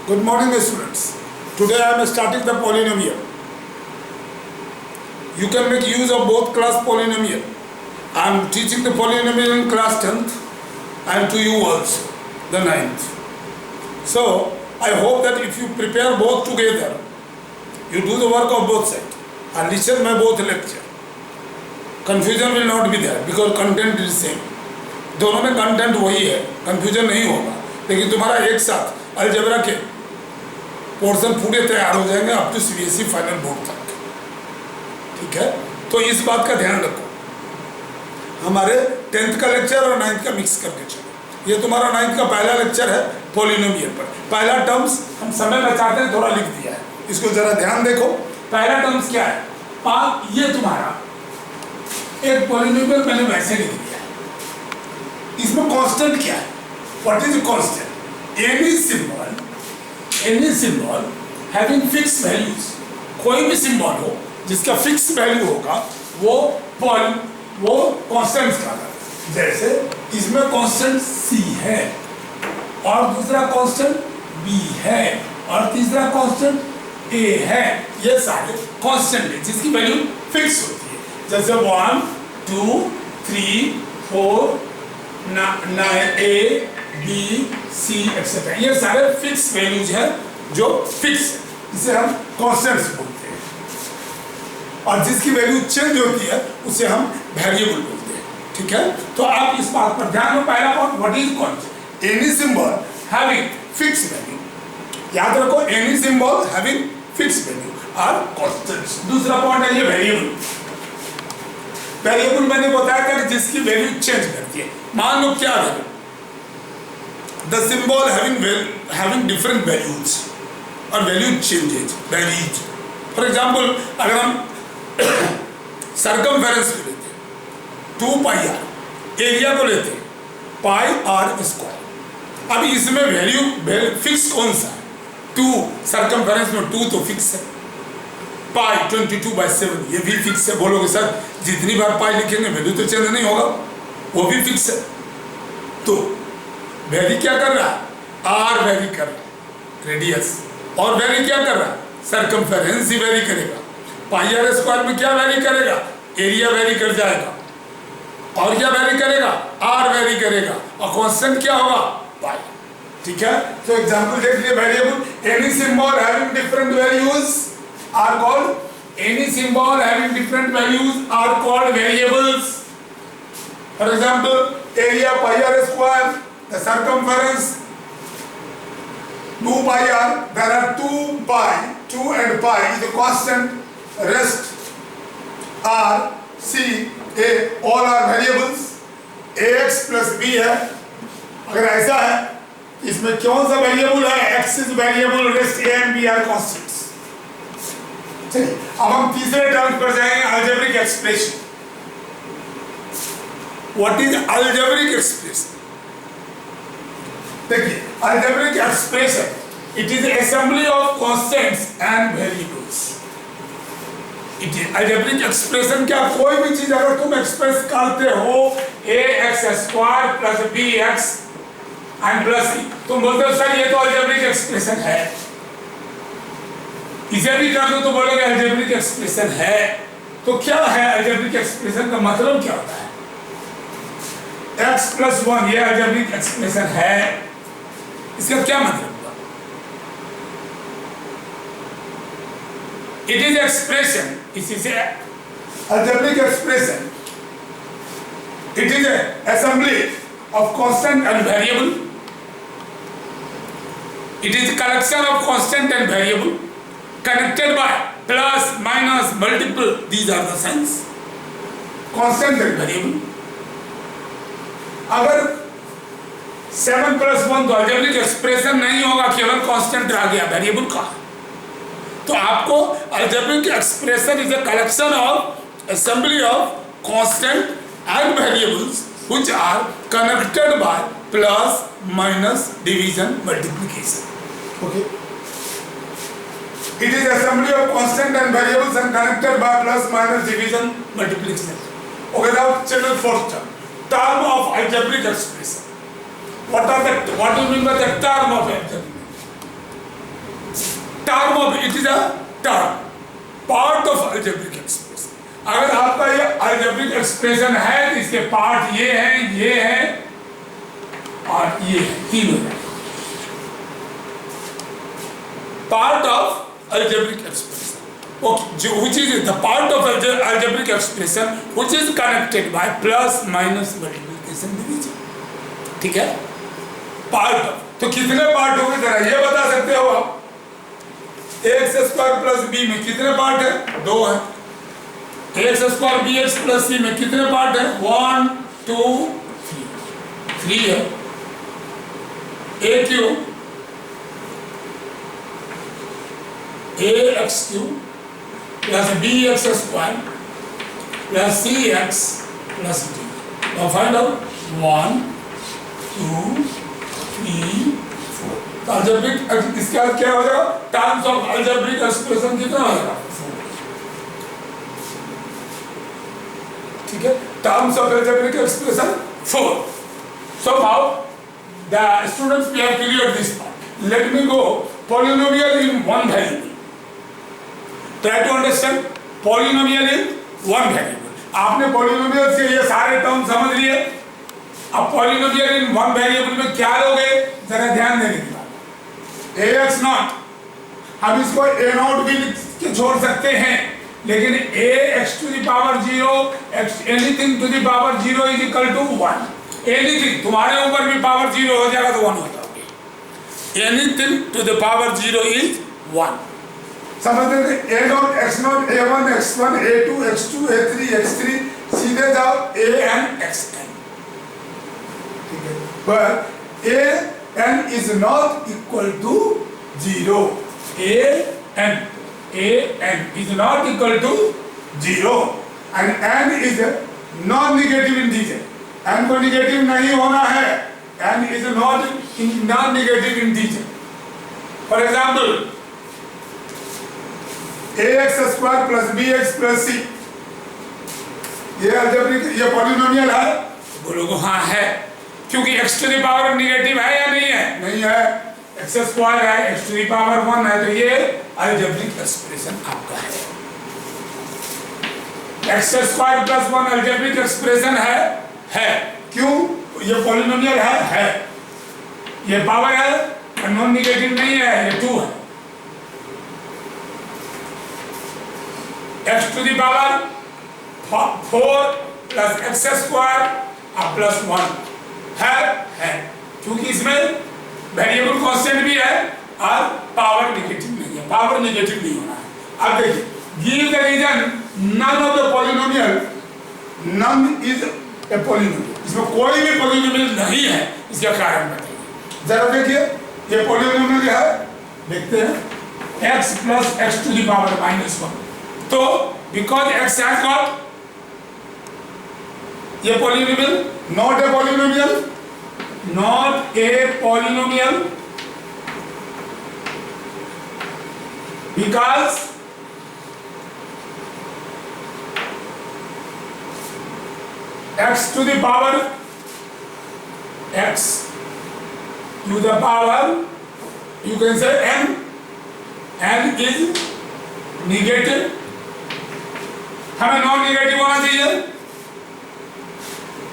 Good morning, my students. Today I am starting the polynomial. You can make use of both class polynomial. I am teaching the polynomial in class 10th and to you also, the 9th. So, I hope that if you prepare both together, you do the work of both sides and listen my both lecture. Confusion will not be there because content is same. दोनों में content वही है, confusion नहीं होगा, लेकिन तुम्हारा एक साथ अलजेब्रा के पोर्शन पूरे तैयार हो जाएंगे up to CBSE final board तक। ठीक है, तो इस बात का ध्यान रखो। हमारे 10th का लेक्चर और 9th का मिक्स करके चलो। ये तुम्हारा 9th का पहला लेक्चर है पॉलिनोमियल पर। पहला टर्म्स हम समय बचाते हैं, थोड़ा लिख दिया है, इसको जरा ध्यान देखो। पहला टर्म्स क्या है? ये तुम्हारा एक पॉलिनोमियल मैंने वैसे लिख दिया है। इसमें कांस्टेंट क्या है? What is constant? Any symbol having fix values, कोई भी सिंबल हो जिसका फिक्स वैल्यू होगा वो कांस्टेंट कहलाता है। जैसे इसमें कांस्टेंट C है और दूसरा कांस्टेंट B है और तीसरा कांस्टेंट A है। ये सारे कांस्टेंट है जिसकी वैल्यू फिक्स होती है। जैसे 1 2 3 4 A B C एक्सेट्रा, ये सारे फिक्स वैल्यूज हैं जो फिक्स है, इसे हम कांस्टेंट्स बोलते हैं। और जिसकी वैल्यू चेंज होती है उसे हम वेरिएबल बोलते हैं। ठीक है, तो आप इस बात पर ध्यान दो। पहला point, what is constant? Any symbol having fix value. याद रखो, any symbol having fix value are constants. दूसरा पॉइंट है ये वेरिएबल। वेरिएबल मैंने बताया था कि जिसकी वैल्यू चेंज करती है। मान लो क्या है, the symbol having different values और value changes varies. For example, अगर हम सर्कमफेरेंस को लेते हैं 2 पाई आर, एरिया को लेते हैं पाई आर स्क्वायर। अब इसमें वैल्यू फिक्स कौन सा है? 2, सर्कमफेरेंस में 2 तो फिक्स है। पाई 22/7 ये भी फिक्स है। बोलोगे सर जितनी बार पाई लिखेंगे वैल्यू तो चेंज नहीं होगा, वो भी फिक्स है। तो वैरी क्या कर रहा है? आर वैरी कर रहा है, रेडियस। और वैरी क्या कर रहा है? सर्कमफेरेंस ही वैरी करेगा। पाई आर स्क्वायर में क्या वैरी करेगा? एरिया वैरी कर जाएगा। और क्या वैरी करेगा? आर वैरी करेगा। और कांस्टेंट क्या होगा? पाई। ठीक है, तो एग्जांपल देख लिए। Variable, any symbol having different values are called, any symbol having different values are called variables. For example, area pi r square, the circumference 2 pi r, there are 2 and pi is a constant. Rest r, c, a, all are variables. ax plus b है। अगर ऐसा है, इसमें कौन सा variable है? x is variable, rest a and b are constants। अब हम तीसरे टर्म पर जाएंगे, algebraic expression. What is algebraic expression? देखिए, algebraic expression it is assembly of constants and variables. It is algebraic expression. क्या कोई भी चीज अगर तुम एक्सप्रेस करते हो ax² plus bx and plus c, तुम बोलते हो सर ये तो अलजेब्रिक एक्सप्रेशन है। इसे भी कर दो तो बोलोगे अलजेब्रिक एक्सप्रेशन है। तो क्या है अलजेब्रिक एक्सप्रेशन का मतलब क्या होता है? x + 1 ये अलजेब्रिक एक्सप्रेशन है। इसका क्या मतलब हुआ? इट इज एक्सप्रेशन, इसी से algebraic expression it is assembly of constant and variable. It is collection of constant and variable connected by plus, minus, multiple. These are the signs. Constant and variable. अगर 7 + 1 तो algebraic expression नहीं होगा, केवल constant रह गया, variable का। तो आपको algebraic expression is a collection of assembly of constant and variables which are connected by plus, minus, division, multiplication. Okay, it is assembly of constant and variables and connected by plus, minus, division, multiplication. Okay, now children, fourth term of algebraic expression. What do you mean by the term of algebraic? It is a term, part of algebraic expression. अगर आपका ये algebraic expression है तो इसके part ये है और ये है, तीनों है part of algebraic expression. Okay, which is the part of algebraic expression which is connected by plus minus multiplication division। ठीक है, पार्ट ऑफ, तो कितने पार्ट होंगे जरा ये बता सकते हो आप? एक्स स्क्वायर प्लस बी में कितने पार्ट है? 2 है। X square b x plus c में कितने पार्ट है? 1 2 3 है। A cube a x cube plus b x square plus c x plus d. Now find out 1 2 3 4। Algebraic इसके बाद क्या हो जाएगा? टर्म्स ऑफ अल्जेब्रिक एक्सप्रेशन कितना हो जाएगा? ठीक है, terms of algebraic expression 4। So now the students we have cleared this part. Let me go polynomial in one variable. Try to understand polynomial in one variable. आपने polynomial से ये सारे term समझ लिए। अब पॉलिनोमियल इन वन वेरिएबल में क्या लोगे जरा ध्यान देने की बात। ए एक्स नॉट, हम इसको ए नॉट भी लिख के छोड़ सकते हैं, लेकिन a x to the power 0 anything to the power 0 is equal to 1। Anything तुम्हारे ऊपर भी पावर 0 हो जाएगा तो 1 हो जाओगे। Anything to the power 0 is 1। समझते थे? ए not x not a1 x1 a2 x2 a3 x3 सीधे जाओ an xn। ठीक है, पर an is not equal to 0। an is not equal to 0 and n is non negative integer। n को negative नहीं होना है। n is not non negative integer। For example ax square plus bx plus c, ये algebraic, ये polynomial है? बोलोगे हाँ है, क्योंकि x to the power negative है या नहीं है? नहीं है। x स्क्वायर है, x टू द पावर 1 है, तो ये अलजेब्रिक एक्सप्रेशन आपका है। x square plus 1 algebraic expression है। क्यों? ये पॉलिनोमियल है। ये पावर है, नॉन नेगेटिव नहीं है, ये 2 है। x to the power 4 plus x square और प्लस 1 है, क्योंकि इसमें वेरिएबल कांस्टेंट भी है और पावर नेगेटिव नहीं है। पावर नेगेटिव नहीं होना है। अब देखिए, give the reason none of the polynomial, none is a polynomial. इसमें कोई भी पॉलिनोमियल नहीं है, इसका कारण बताइए जरा। देखिए ये पॉलिनोमियल है, देखते हैं x plus x to the power -1। तो बिकॉज x हैज गॉट ये polynomial, not a polynomial, not a polynomial because x to the power x to the power you can say n is negative। हमें non negative होना चाहिए।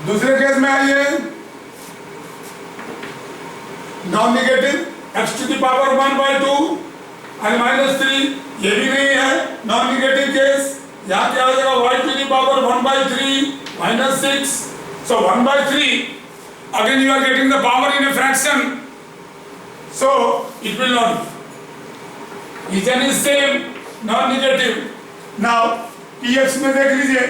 दूसरे case में आइए, non negative x to the power 1/2 और -3, ये भी नहीं है नॉन नेगेटिव केस। यहाँ क्या हो जाएगा? y to the power 1/3 -6, so 1/3 again you are getting the power in a fraction, so it will not be। Reason is same, non negative। now px में देख लीजिए,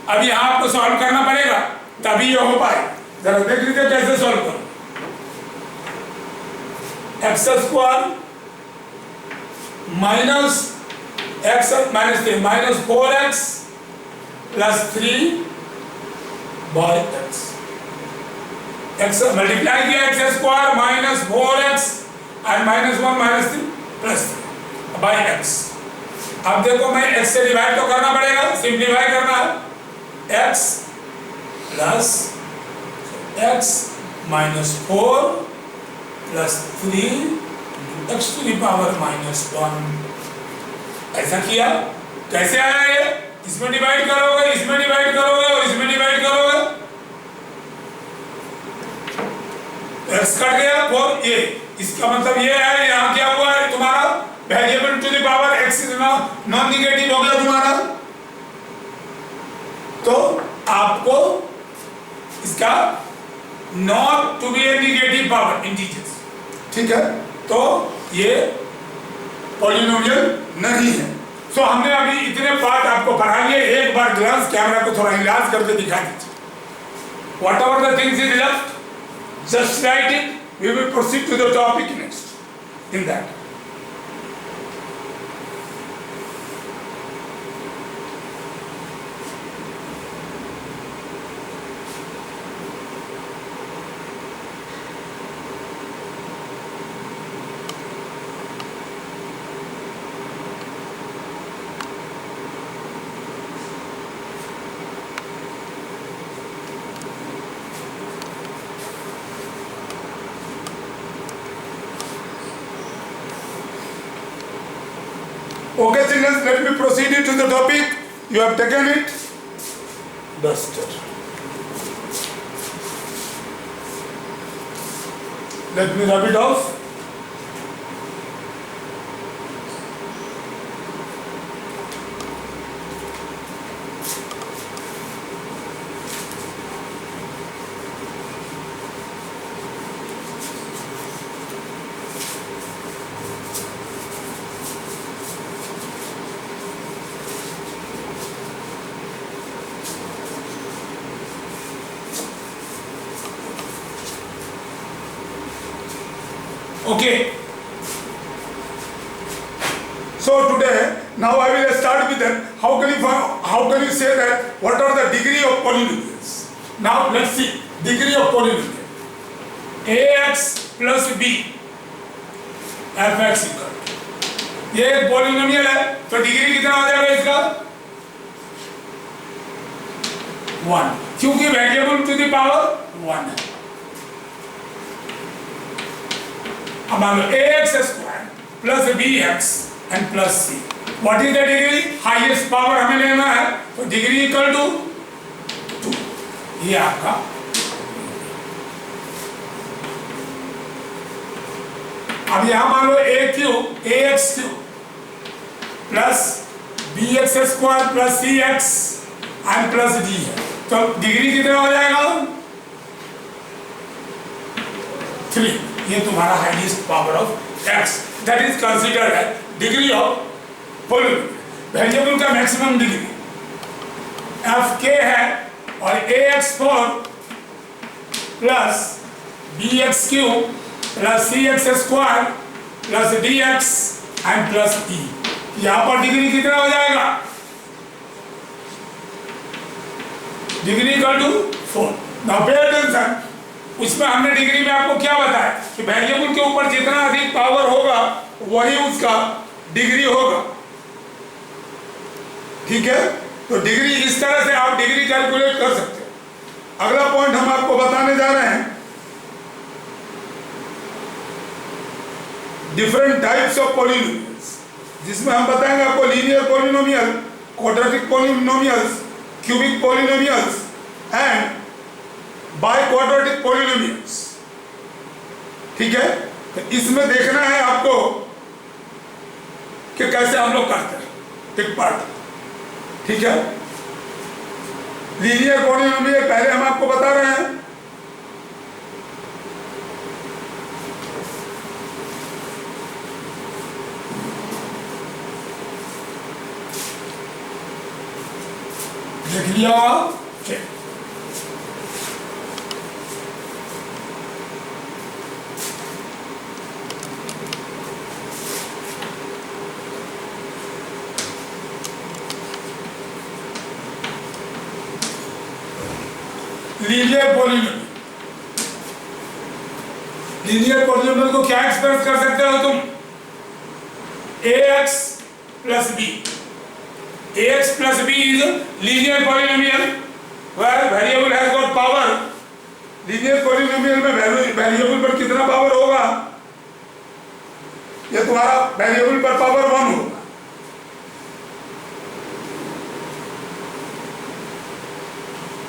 अब यहाँ आपको सॉल्व करना पड़ेगा तभी ये हो पाए। जरा देख लीजिए कैसे सॉल्व करो। X square minus x minus 3 -4x plus 3 by x। X multiply किया एक्स स्क्वायर -4x और -1 -3 प्लस बाय x। अब देखो मैं x से डिवाइड तो करना पड़ेगा, सिंप्लीफाई करना है। x plus x -4 plus 3 x to the power -1 ऐसा किया, कैसे आया ये? इसमें डिवाइड करोगे, इसमें डिवाइड करोगे और इसमें डिवाइड करोगे, x कट गया 4a। इसका मतलब ये है यहाँ क्या हुआ है तुम्हारा, variable to the power x is non negative हो गया तुम्हारा। तो आपको इसका not to be a negative power integers, ठीक है, तो ये पॉलिनोमियल नहीं है। सो हमने अभी इतने पार्ट आपको पढ़ा लिए, एक बार ग्लांस कैमरा को थोड़ा इलाज करके दिखा दीजिए। What ever the things is left, just write it. We will proceed to the topic next in that. Okay, children, let me proceed to the topic. You have taken it. Duster. Let me rub it off. Okay. So today, now I will start with that. How can you say that? What are the degree of polynomials? Now let's see degree of polynomial. Ax plus b fx equal, ये एक polynomial है, तो degree कितना हो जाएगा इसका? 1, क्योंकि variable to the power 1 है। अब मान लो ax square plus bx and plus c, what is the degree? Highest power हमें लेना है, तो डिग्री इक्वल टू 2, ये आपका। अब यहां मान लो ax cube plus bx square plus cx and plus d है, तो डिग्री कितना हो जाएगा? 3। ये तुम्हारा highest power of x, that is considered है डिग्री ऑफ पॉलिनोमियल। वेरिएबल का मैक्सिमम डिग्री fk है, और ax4 plus bx cube plus cx square plus dx and plus e, यहाँ पर डिग्री कितना हो जाएगा? Degree equal to 4। Now pay attention, उसमें हमने डिग्री में आपको क्या बताया कि वेरिएबल के ऊपर जितना अधिक पावर होगा वही उसका डिग्री होगा, ठीक है। तो डिग्री इस तरह से आप डिग्री कैलकुलेट कर सकते हैं। अगला पॉइंट हम आपको बताने जा रहे हैं, डिफरेंट टाइप्स ऑफ पॉलिनोमियल्स, जिसमें हम बताएंगे आपको linear polynomial, quadratic polynomials, cubic polynomials and by quadratic polynomials, ठीक है। तो इसमें देखना है आपको कि कैसे हम लोग करते हैं एक पार्ट, ठीक है। लीनियर पॉलिनोमियल पहले हम आपको बता रहे हैं, देख लिया okay. Linear polynomial, linear polynomial को क्या एक्सप्रेस कर सकते हो तुम? ax plus b, ax plus b is linear polynomial where variable has got power. Linear polynomial में वेरिएबल पर कितना पावर होगा? ये तुम्हारा वेरिएबल पर पावर 1 होगा,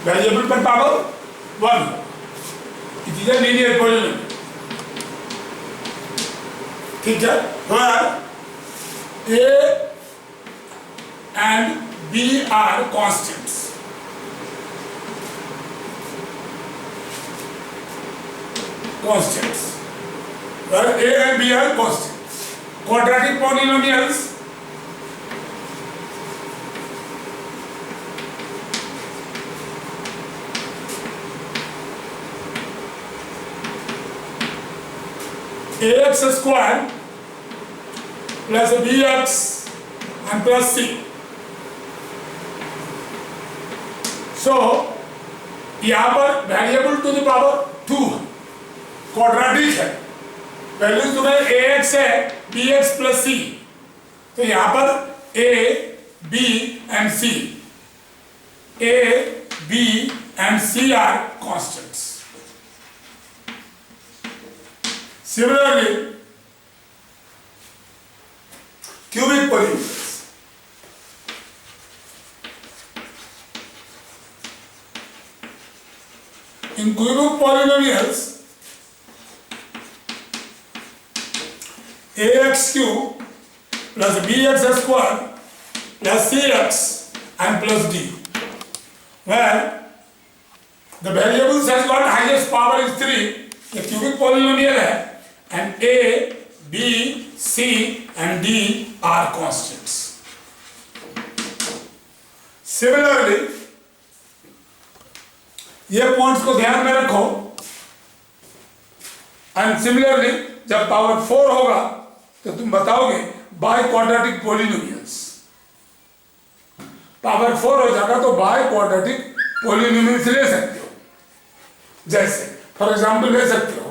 वेरिएबल पर power 1, it is a linear polynomial, ठीक है। A and B are constants, where A and B are constants. Quadratic polynomials, ax square plus bx and plus c. So यहाँ पर variable to the power 2 quadratic है, value तुम्हें ax है bx plus c, तो यहाँ पर a b and c, a b and c are constants. Similarly, cubic polynomials. In cubic polynomials, ax cube plus bx square plus cx and plus d, where the variables has got highest power is 3, a cubic polynomial है, and a, b, c and d are constants. Similarly, ये points को ध्यान में रखो, and similarly जब power 4 होगा तो तुम बताओगे बाय क्वाड्रेटिक पॉलिनोमियल्स, पावर 4 हो जाएगा तो बाय क्वाड्रेटिक पॉलिनोमियल्स ले सकते हो, जैसे फॉर एग्जांपल ले सकते हो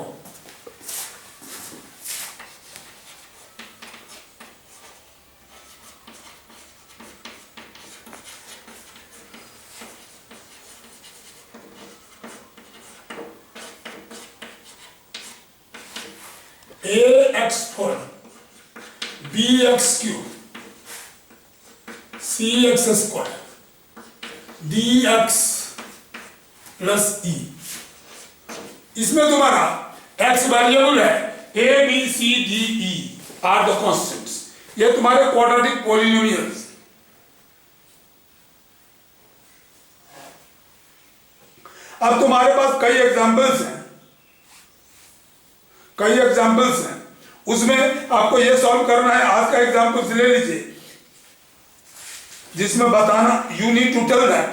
ax square bx cube cx square dx plus e, इसमें तुम्हारा x वेरिएबल है, a b c d e are the constants, ये तुम्हारे क्वाड्रेटिक पॉलिनोमियल्स। अब तुम्हारे पास कई एग्जांपल्स हैं, उसमें आपको यह सॉल्व करना है। आज का एग्जांपल ले लीजिए जिसमें बताना, you need to tell that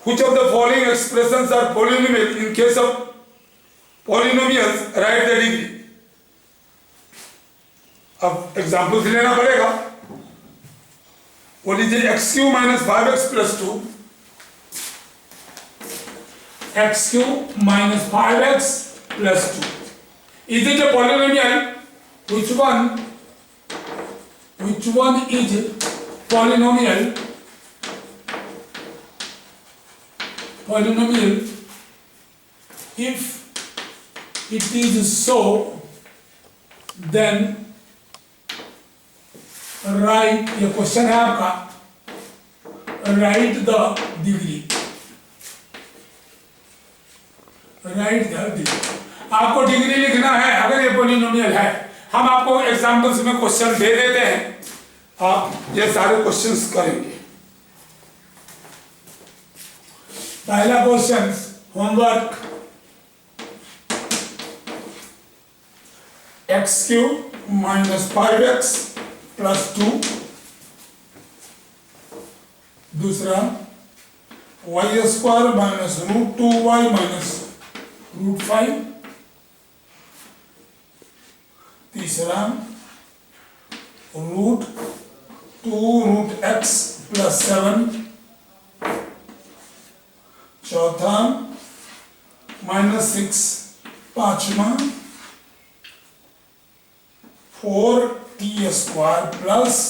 which of the following expressions are polynomial in case of polynomials, right the degree. अब एग्जांपल्स लेना पड़ेगा, वो लीजिए x cube minus 5x plus 2, x cube minus 5x plus 2, is it a polynomial? Which one is polynomial if it is so, then write, ये question है आपका, write the degree, आपको degree लिखना है अगर ये पॉलिनोमियल है। हम आपको एग्जांपल्स में क्वेश्चन दे देते हैं, आप ये सारे क्वेश्चंस करेंगे। पहला question homework, x cube minus 5x plus 2, दूसरा y square minus root 2y minus root 5, तीसरा रूट 2 रूट x प्लस 7, चौथा माइनस 6, पांचवा 4t square plus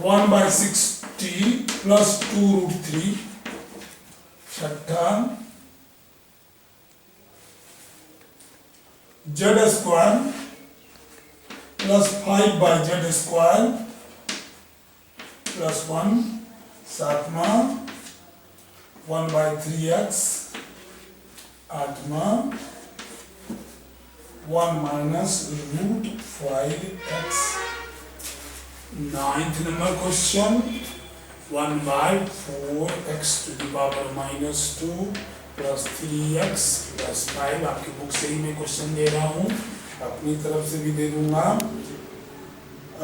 1/6t plus 2 root 3, छठा z square plus 5/z square plus 1, सातवां 1/3x, आठवां 1 minus √5x। 9th number question 1/4x to the power -2 plus 3x plus 5। आपकी book से ही मैं question दे रहा हूँ, अपनी तरफ से भी दे दूंगा।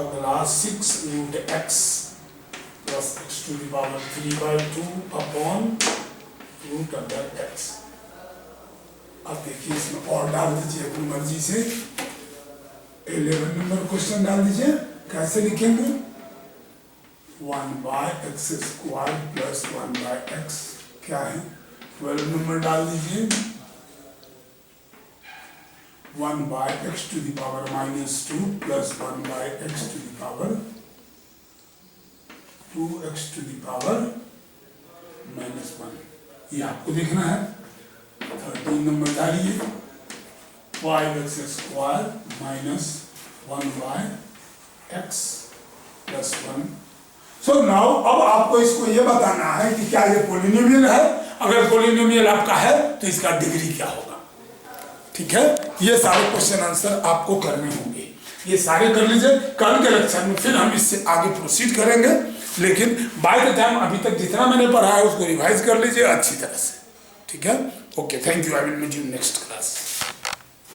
अगला 6√x plus x to the power 3/2 upon √x। अब देखिए इसमें और डाल दीजिए अपनी मर्जी से। 11 नंबर क्वेश्चन डाल दीजिए, कैसे लिखेंगे? 1/x² प्लस 1/x क्या है? 12 नंबर डाल दीजिए 1/x to the power -2 plus 1/x to the power 2x to the power -1। ये आपको देखना है। 13 नंबर डालिए 5x² minus 1/x plus 1। So now अब आपको इसको ये बताना है कि क्या ये पॉलिनोमियल है। अगर पॉलिनोमियल आपका है तो इसका डिग्री क्या होगा। ठीक है, ये सारे क्वेश्चन आंसर आपको करने होंगे। ये सारे कर लीजिए, कल के लेक्चर में फिर हम इससे आगे प्रोसीड करेंगे। लेकिन बाय द टाइम अभी तक जितना मैंने पढ़ा है उसको रिवाइज कर लीजिए अच्छी तरह से। ठीक है, okay, thank you. I will meet you next class.